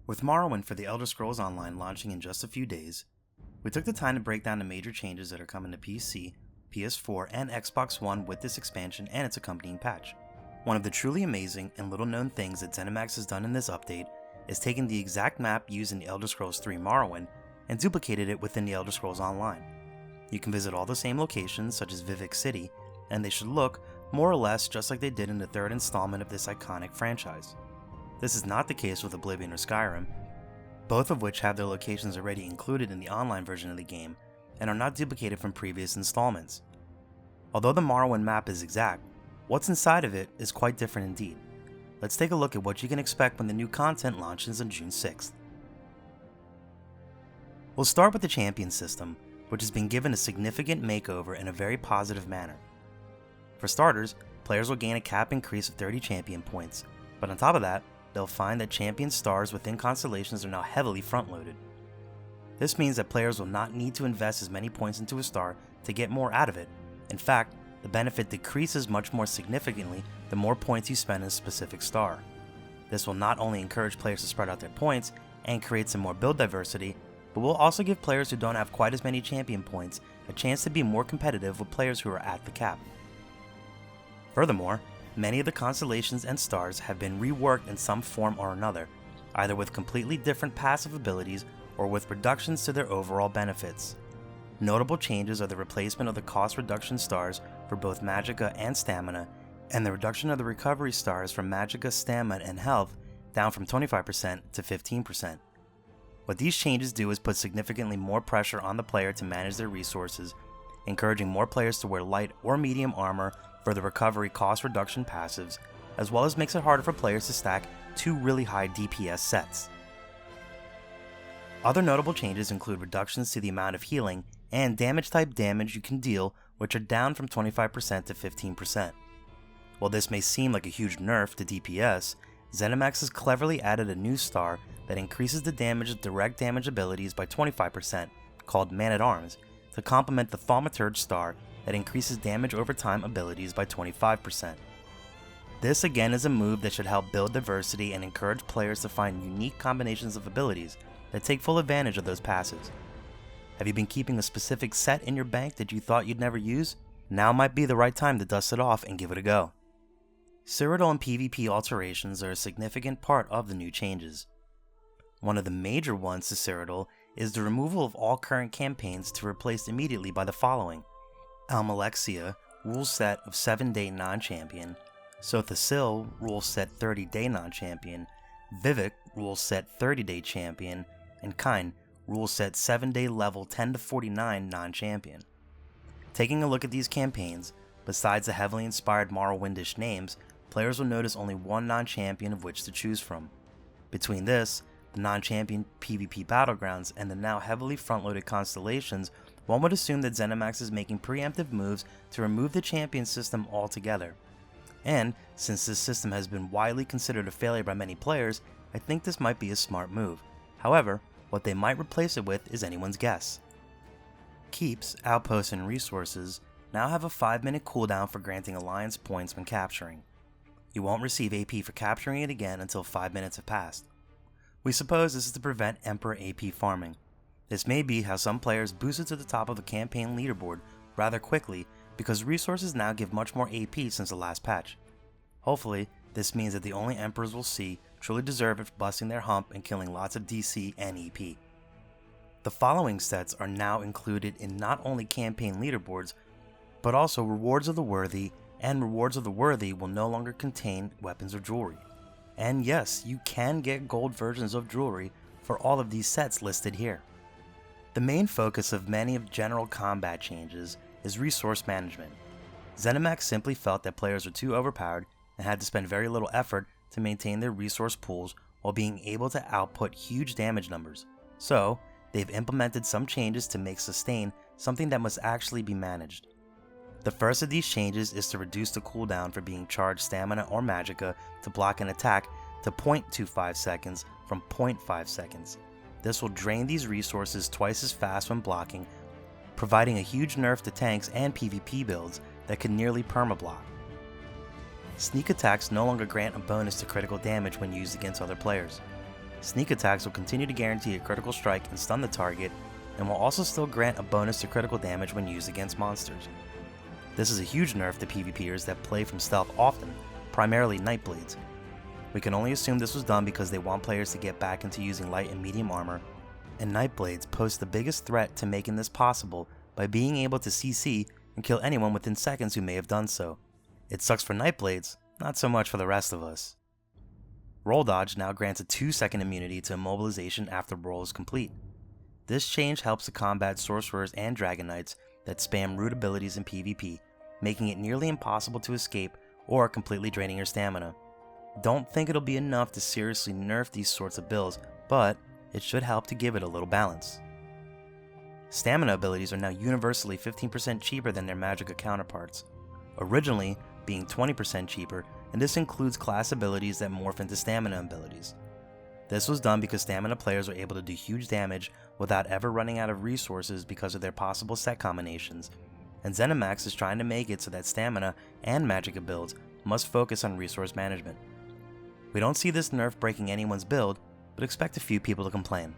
With Morrowind for the Elder Scrolls Online launching in just a few days, we took the time to break down the major changes that are coming to PC, PS4, and Xbox One with this expansion and its accompanying patch. One of the truly amazing and little known things that ZeniMax has done in this update is taken the exact map used in the Elder Scrolls 3 Morrowind and duplicated it within the Elder Scrolls Online. You can visit all the same locations such as Vivec City, and they should look more or less just like they did in the third installment of this iconic franchise. This is not the case with Oblivion or Skyrim, both of which have their locations already included in the online version of the game and are not duplicated from previous installments. Although the Morrowind map is exact, what's inside of it is quite different indeed. Let's take a look at what you can expect when the new content launches on June 6th. We'll start with the champion system, which has been given a significant makeover in a very positive manner. For starters, players will gain a cap increase of 30 champion points, but on top of that, they'll find that champion stars within constellations are now heavily front-loaded. This means that players will not need to invest as many points into a star to get more out of it. In fact, the benefit decreases much more significantly the more points you spend in a specific star. This will not only encourage players to spread out their points and create some more build diversity, but will also give players who don't have quite as many champion points a chance to be more competitive with players who are at the cap. Furthermore, many of the constellations and stars have been reworked in some form or another, either with completely different passive abilities or with reductions to their overall benefits. Notable changes are the replacement of the cost reduction stars for both Magicka and Stamina, and the reduction of the recovery stars from Magicka, Stamina, and Health down from 25% to 15%. What these changes do is put significantly more pressure on the player to manage their resources, encouraging more players to wear light or medium armor for the recovery cost reduction passives, as well as makes it harder for players to stack two really high DPS sets. Other notable changes include reductions to the amount of healing and damage type damage you can deal, which are down from 25% to 15%. While this may seem like a huge nerf to DPS, ZeniMax has cleverly added a new star that increases the damage of direct damage abilities by 25%, called Man-at-Arms, to complement the Thaumaturge star that increases damage over time abilities by 25%. This again is a move that should help build diversity and encourage players to find unique combinations of abilities that take full advantage of those passives. Have you been keeping a specific set in your bank that you thought you'd never use? Now might be the right time to dust it off and give it a go. Cyrodiil and PvP alterations are a significant part of the new changes. One of the major ones to Cyrodiil is the removal of all current campaigns to replace immediately by the following: Almalexia, rule set of 7-day non-champion; Sothasil, rule set 30-day non-champion; Vivec, rule set 30-day champion; and Kine, rule set 7-day level 10 to 49 non-champion. Taking a look at these campaigns, besides the heavily inspired Morrowindish names, players will notice only one non-champion of which to choose from. Between this, the non-champion PvP battlegrounds, and the now heavily front-loaded constellations, one would assume that ZeniMax is making preemptive moves to remove the champion system altogether. And, since this system has been widely considered a failure by many players, I think this might be a smart move. However, what they might replace it with is anyone's guess. Keeps, outposts, and resources now have a 5-minute cooldown for granting alliance points when capturing. You won't receive AP for capturing it again until 5 minutes have passed. We suppose this is to prevent Emperor AP farming. This may be how some players boosted to the top of the campaign leaderboard rather quickly, because resources now give much more AP since the last patch. Hopefully, this means that the only Emperors we'll see truly deserve it for busting their hump and killing lots of DC and EP. The following sets are now included in not only campaign leaderboards, but also Rewards of the Worthy, and Rewards of the Worthy will no longer contain weapons or jewelry. And yes, you can get gold versions of jewelry for all of these sets listed here. The main focus of many of general combat changes is resource management. ZeniMax simply felt that players were too overpowered and had to spend very little effort to maintain their resource pools while being able to output huge damage numbers. So, they've implemented some changes to make sustain something that must actually be managed. The first of these changes is to reduce the cooldown for being charged Stamina or Magicka to block an attack to 0.25 seconds from 0.5 seconds. This will drain these resources twice as fast when blocking, providing a huge nerf to tanks and PvP builds that can nearly permablock. Sneak attacks no longer grant a bonus to critical damage when used against other players. sneak attacks will continue to guarantee a critical strike and stun the target, and will also still grant a bonus to critical damage when used against monsters. This is a huge nerf to PvPers that play from stealth often, primarily Nightblades. We can only assume this was done because they want players to get back into using light and medium armor, and Nightblades pose the biggest threat to making this possible by being able to CC and kill anyone within seconds who may have done so. It sucks for Nightblades, not so much for the rest of us. Roll Dodge now grants a 2-second immunity to immobilization after roll is complete. This change helps to combat sorcerers and dragon knights that spam root abilities in PvP, making it nearly impossible to escape or completely draining your stamina. Don't think it'll be enough to seriously nerf these sorts of builds, but it should help to give it a little balance. Stamina abilities are now universally 15% cheaper than their Magicka counterparts, originally being 20% cheaper, and this includes class abilities that morph into stamina abilities. This was done because stamina players are able to do huge damage without ever running out of resources because of their possible set combinations, and ZeniMax is trying to make it so that stamina and Magicka builds must focus on resource management. We don't see this nerf breaking anyone's build, but expect a few people to complain.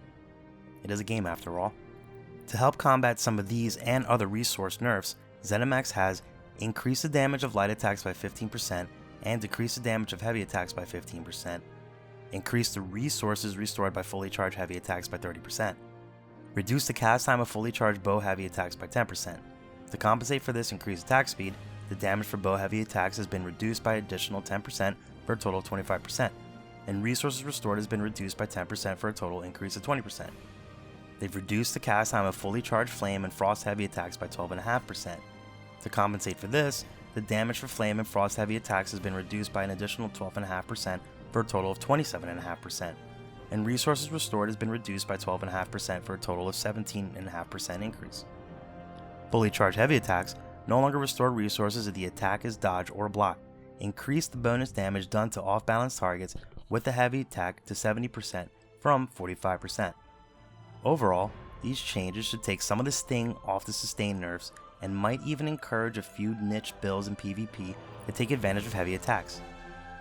It is a game after all. To help combat some of these and other resource nerfs, ZeniMax has increased the damage of light attacks by 15% and decreased the damage of heavy attacks by 15%, increased the resources restored by fully charged heavy attacks by 30%, reduced the cast time of fully charged bow heavy attacks by 10%. To compensate for this increased attack speed, the damage for bow heavy attacks has been reduced by additional 10% for a total of 25%, and resources restored has been reduced by 10% for a total increase of 20%. They've reduced the cast time of fully charged flame and frost heavy attacks by 12.5%. To compensate for this, the damage for flame and frost heavy attacks has been reduced by an additional 12.5% for a total of 27.5%, and resources restored has been reduced by 12.5% for a total of 17.5% increase. Fully charged heavy attacks no longer restore resources if the attack is dodged or blocked, increase the bonus damage done to off-balance targets with the heavy attack to 70% from 45%. Overall, these changes should take some of the sting off the sustain nerfs and might even encourage a few niche builds in PvP to take advantage of heavy attacks.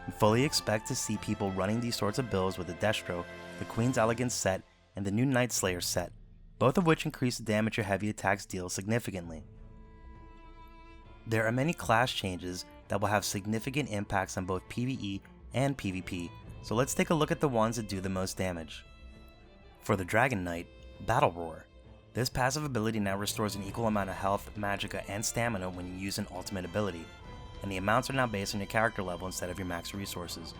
We fully expect to see people running these sorts of builds with the Destro, the Queen's Elegance set, and the new Night Slayer set, both of which increase the damage your heavy attacks deal significantly. There are many class changes that will have significant impacts on both PvE and PvP, so let's take a look at the ones that do the most damage. For the Dragon Knight, Battle Roar. This passive ability now restores an equal amount of health, magicka, and stamina when you use an ultimate ability, and the amounts are now based on your character level instead of your max resources.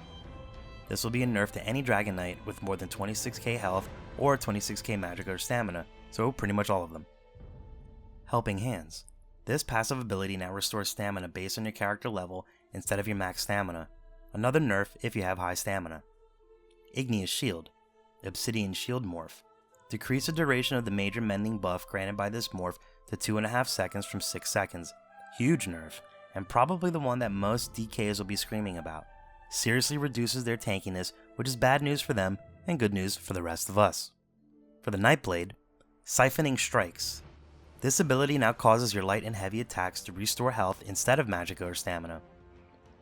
This will be a nerf to any Dragon Knight with more than 26k health or 26k magicka or stamina, so pretty much all of them. Helping Hands. This passive ability now restores stamina based on your character level instead of your max stamina, another nerf if you have high stamina. Igneous Shield. Obsidian Shield Morph. Decrease the duration of the major mending buff granted by this morph to 2.5 seconds from 6 seconds. Huge nerf, and probably the one that most DKs will be screaming about. Seriously reduces their tankiness, which is bad news for them and good news for the rest of us. For the Nightblade, Siphoning Strikes. This ability now causes your light and heavy attacks to restore health instead of magicka or stamina.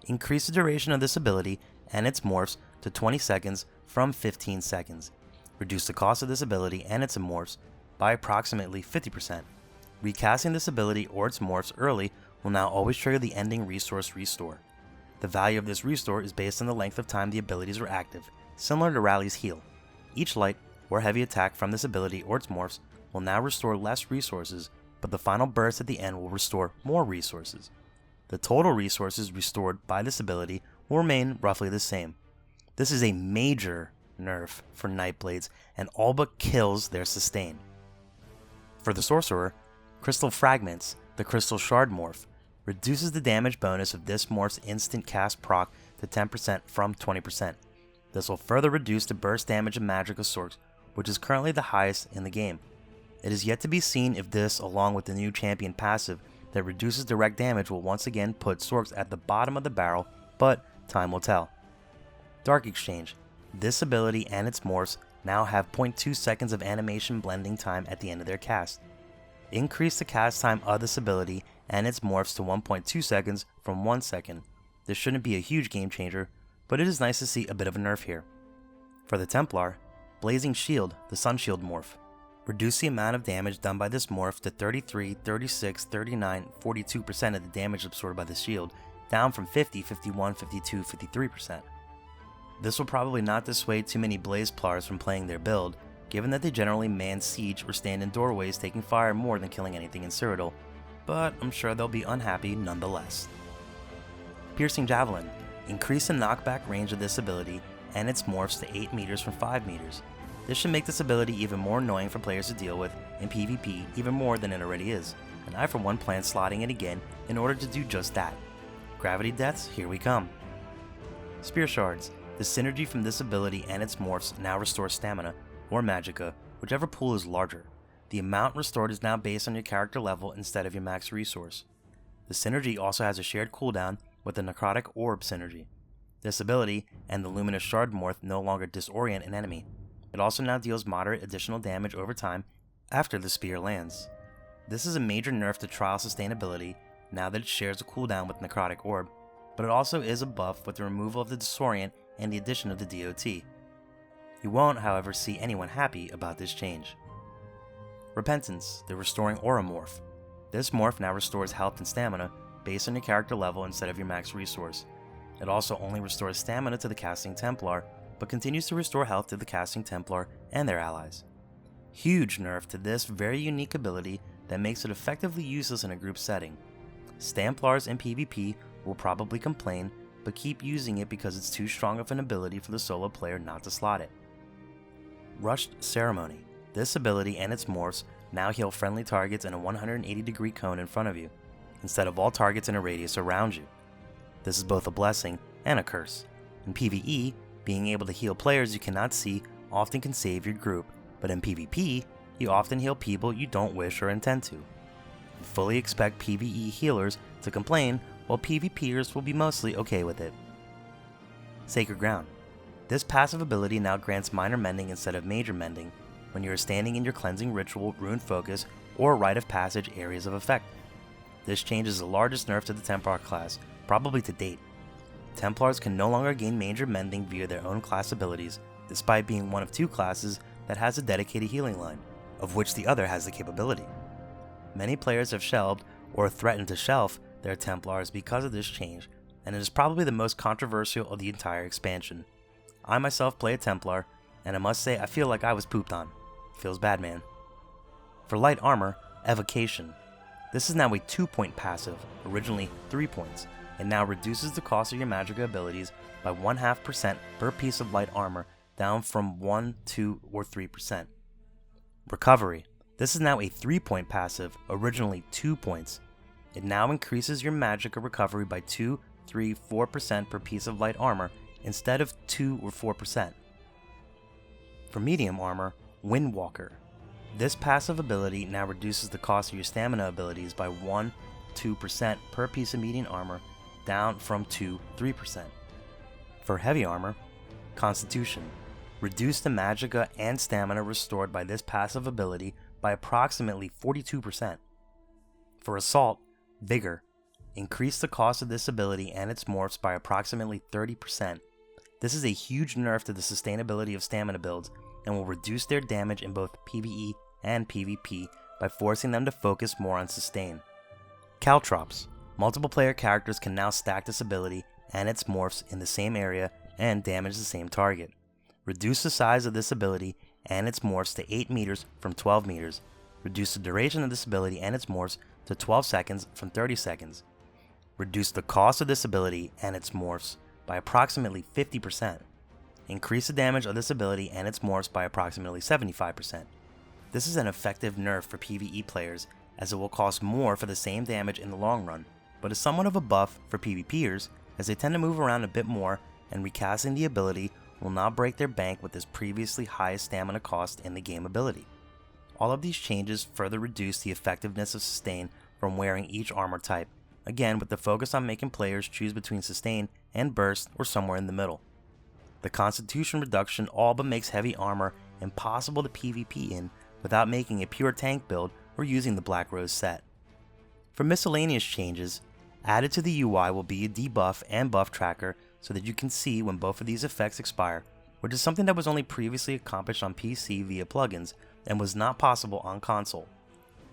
Increase the duration of this ability and its morphs to 20 seconds from 15 seconds. Reduce the cost of this ability and its morphs by approximately 50%. Recasting this ability or its morphs early will now always trigger the ending resource restore. The value of this restore is based on the length of time the abilities were active, similar to Rally's Heal. Each light or heavy attack from this ability or its morphs will now restore less resources, but the final burst at the end will restore more resources. The total resources restored by this ability will remain roughly the same. This is a major nerf for Nightblades and all but kills their sustain. For the Sorcerer, Crystal Fragments, the Crystal Shard morph, reduces the damage bonus of this morph's instant cast proc to 10% from 20%. This will further reduce the burst damage of Magicka Sorcs, which is currently the highest in the game. It is yet to be seen if this, along with the new champion passive that reduces direct damage, will once again put Sorcs at the bottom of the barrel, but time will tell. Dark Exchange. This ability and its morphs now have 0.2 seconds of animation blending time at the end of their cast. Increase the cast time of this ability and its morphs to 1.2 seconds from 1 second. This shouldn't be a huge game changer, but it is nice to see a bit of a nerf here. For the Templar, Blazing Shield, the Sun Shield morph. Reduce the amount of damage done by this morph to 33, 36, 39, 42% of the damage absorbed by the shield, down from 50, 51, 52, 53%. This will probably not dissuade too many Blaze Plars from playing their build, given that they generally man siege or stand in doorways taking fire more than killing anything in Cyrodiil, but I'm sure they'll be unhappy nonetheless. Piercing Javelin. Increase the knockback range of this ability and its morphs to 8 meters from 5 meters. This should make this ability even more annoying for players to deal with in PvP even more than it already is, and I for one plan slotting it again in order to do just that. Gravity deaths, here we come. Spear Shards. The synergy from this ability and its morphs now restores stamina, or magicka, whichever pool is larger. The amount restored is now based on your character level instead of your max resource. The synergy also has a shared cooldown with the Necrotic Orb synergy. This ability and the Luminous Shard morph no longer disorient an enemy. It also now deals moderate additional damage over time after the spear lands. This is a major nerf to trial sustainability now that it shares a cooldown with Necrotic Orb, but it also is a buff with the removal of the disorient and the addition of the DOT. You won't, however, see anyone happy about this change. Repentance, the Restoring Aura morph. This morph now restores health and stamina based on your character level instead of your max resource. It also only restores stamina to the Casting Templar, but continues to restore health to the Casting Templar and their allies. Huge nerf to this very unique ability that makes it effectively useless in a group setting. Stamplars in PvP will probably complain, but keep using it because it's too strong of an ability for the solo player not to slot it. Rushed Ceremony. This ability and its morphs now heal friendly targets in a 180-degree cone in front of you, instead of all targets in a radius around you. This is both a blessing and a curse. In PvE, being able to heal players you cannot see often can save your group, but in PvP, you often heal people you don't wish or intend to. You fully expect PvE healers to complain, while PvPers will be mostly okay with it. Sacred Ground. This passive ability now grants minor mending instead of major mending when you are standing in your cleansing ritual, rune focus, or rite of passage areas of effect. This change is the largest nerf to the Templar class, probably to date. Templars can no longer gain major mending via their own class abilities, despite being one of two classes that has a dedicated healing line, of which the other has the capability. Many players have shelved or threatened to shelf their Templars because of this change, and it is probably the most controversial of the entire expansion. I myself play a Templar, and I must say I feel like I was pooped on. Feels bad, man. For light armor, Evocation. This is now a 2-point passive, originally 3 points. It now reduces the cost of your magicka abilities by 0.5% per piece of light armor, down from 1, 2, or 3%. Recovery. This is now a 3-point passive, originally 2 points. It now increases your magicka recovery by 2, 3, 4% per piece of light armor, instead of 2 or 4%. For medium armor, Windwalker. This passive ability now reduces the cost of your stamina abilities by 1, 2% per piece of medium armor, down from 2, 3%. For heavy armor, Constitution. Reduce the magicka and stamina restored by this passive ability by approximately 42%. For Assault, Vigor. Increase the cost of this ability and its morphs by approximately 30%. This is a huge nerf to the sustainability of stamina builds and will reduce their damage in both PvE and PvP by forcing them to focus more on sustain. Caltrops. Multiple player characters can now stack this ability and its morphs in the same area and damage the same target. Reduce the size of this ability and its morphs to 8 meters from 12 meters. Reduce the duration of this ability and its morphs to 12 seconds from 30 seconds. Reduce the cost of this ability and its morphs by approximately 50%. Increase the damage of this ability and its morphs by approximately 75%. This is an effective nerf for PvE players, as it will cost more for the same damage in the long run, but is somewhat of a buff for PvPers, as they tend to move around a bit more, and recasting the ability will not break their bank with this previously highest stamina cost in the game ability. All of these changes further reduce the effectiveness of sustain from wearing each armor type, again with the focus on making players choose between sustain and burst or somewhere in the middle. The Constitution reduction all but makes heavy armor impossible to PvP in without making a pure tank build or using the Black Rose set. For miscellaneous changes, added to the UI will be a debuff and buff tracker so that you can see when both of these effects expire, which is something that was only previously accomplished on PC via plugins and was not possible on console.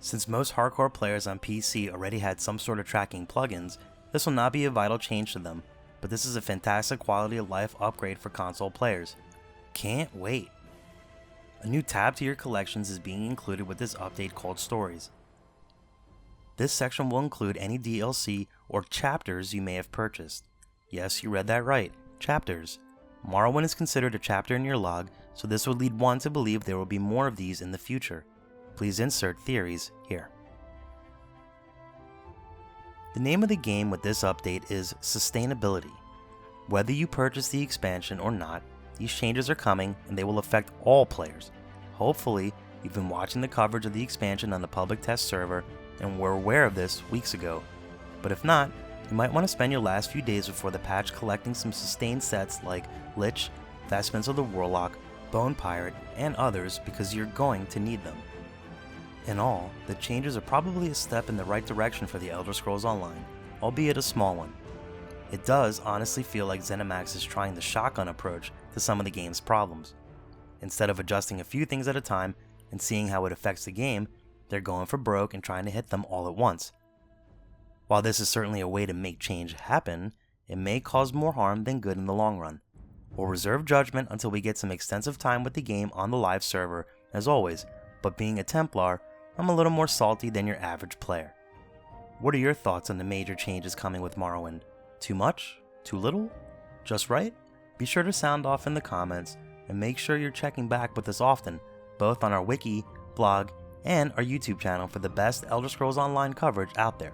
Since most hardcore players on PC already had some sort of tracking plugins, this will not be a vital change to them, but this is a fantastic quality of life upgrade for console players. Can't wait! A new tab to your collections is being included with this update called Stories. This section will include any DLC or chapters you may have purchased. Yes, you read that right, chapters. Morrowind is considered a chapter in your log, so this would lead one to believe there will be more of these in the future. Please insert theories here. The name of the game with this update is Sustainability. Whether you purchase the expansion or not, these changes are coming and they will affect all players. Hopefully, you've been watching the coverage of the expansion on the public test server and were aware of this weeks ago. But if not, you might want to spend your last few days before the patch collecting some sustained sets like Lich, Vestments of the Warlock, Bone Pirate, and others because you're going to need them. In all, the changes are probably a step in the right direction for the Elder Scrolls Online, albeit a small one. It does honestly feel like ZeniMax is trying the shotgun approach to some of the game's problems. Instead of adjusting a few things at a time and seeing how it affects the game, they're going for broke and trying to hit them all at once. While this is certainly a way to make change happen, it may cause more harm than good in the long run. We'll reserve judgment until we get some extensive time with the game on the live server, as always, but being a Templar, I'm a little more salty than your average player. What are your thoughts on the major changes coming with Morrowind? Too much? Too little? Just right? Be sure to sound off in the comments, and make sure you're checking back with us often, both on our wiki, blog, and our YouTube channel for the best Elder Scrolls Online coverage out there.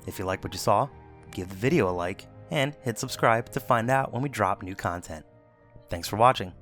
If you like what you saw, give the video a like, and hit subscribe to find out when we drop new content. Thanks for watching.